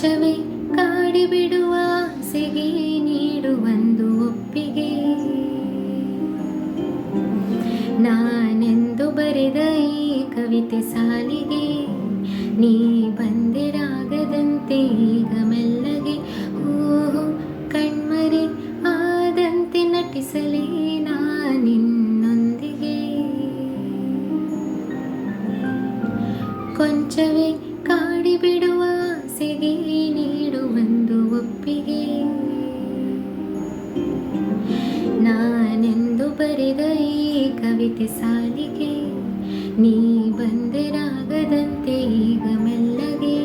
ಕೊಂಚವೇ ಕಾಡಿಬಿಡುವ ಆಸೆಗೆ ನೀಡುವಂದು ಒಪ್ಪಿಗೆ. ನಾನೆಂದು ಬರೆದ ಈ ಕವಿತೆ ಸಾಲಿಗೆ ನೀ ಬಂದಿರಾಗದಂತೆ ಈಗ ಮೆಲ್ಲಗೆ. ಓಹೋ ಕಣ್ಮರೆ ಆದಂತೆ ನಟಿಸಲೇ ನಾನಿನ್ನೊಂದಿಗೆ. ಕೊಂಚವೇ ಕಾಡಿಬಿಡುವ ಆಸೆಗೆ ನೀಡುವಂದು ಒಪ್ಪಿಗೆ. ನಾನೆಂದು ಬರೆದ ಈ ಕವಿತೆ ಸಾಲಿಗೆ ನೀ ಬಂದಿರಾಗದಂತೆ ಈಗ ಮೆಲ್ಲಗೆ.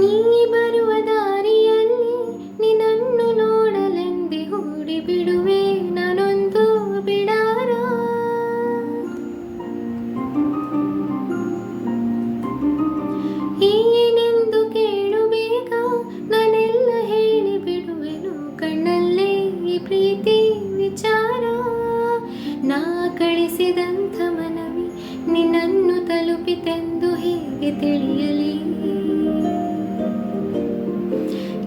ನೀ ಬರುವ ದಾರಿಯಲ್ಲಿ ನಿನ್ನನ್ನು ನೋಡಲೆಂದೇ ಓಡಿ ಬಿಡುವೆ ನಾನೊಂದು ಬಿಡಾರ. ಏನೆಂದು ಕೇಳು ಬೇಗ ನಾನೆಲ್ಲ ಹೇಳಿ ಬಿಡುವೆನು ಕಣ್ಣಲ್ಲೇ ಈ ಪ್ರೀತಿ ವಿಚಾರ. ನಾ ಕಳಿಸಿದಂಥ ಮನವಿ ನಿನ್ನನ್ನು ತಲುಪಿತೆಂದು ಹೇಗೆ ತಿಳಿಯಲಿ.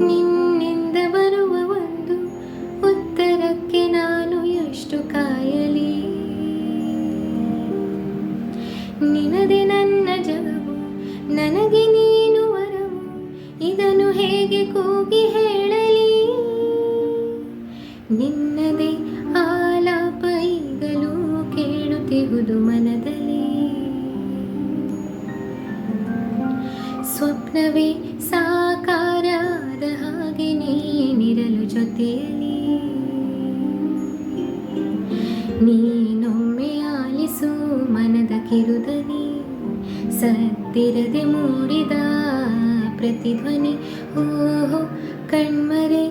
ನಿನ್ನಿಂದ ಬರುವ ಒಂದು ಉತ್ತರಕ್ಕೆ ನಾನು ಎಷ್ಟು ಕಾಯಲಿ. ನಿನದೆ ನನ್ನ ಜಗವು ನನಗೆ ನೀನು ವರವು ಇದನ್ನು ಹೇಗೆ ಕೂಗಿ ಹೇಳಲಿ. ನಿನ್ನದೇ ಆಲಾಪ ಈಗಲೂ ಕೇಳುತ್ತಿಹುದು ಮನದಲ್ಲಿ. ಸ್ವಪ್ನವೇ ಸಾಕಾರ ಆದ ಹಾಗೆ ನೀನಿರಲು ಜೊತೆಯಲ್ಲಿ. ನೀನೊಮ್ಮೆ ಆಲಿಸು ಮನದ ಕಿರುದನಿ ಸತ್ತಿರದೆ ಮೂಡಿದ ಪ್ರತಿಧ್ವನಿ. ಓಹೋ ಕಣ್ಮರೆ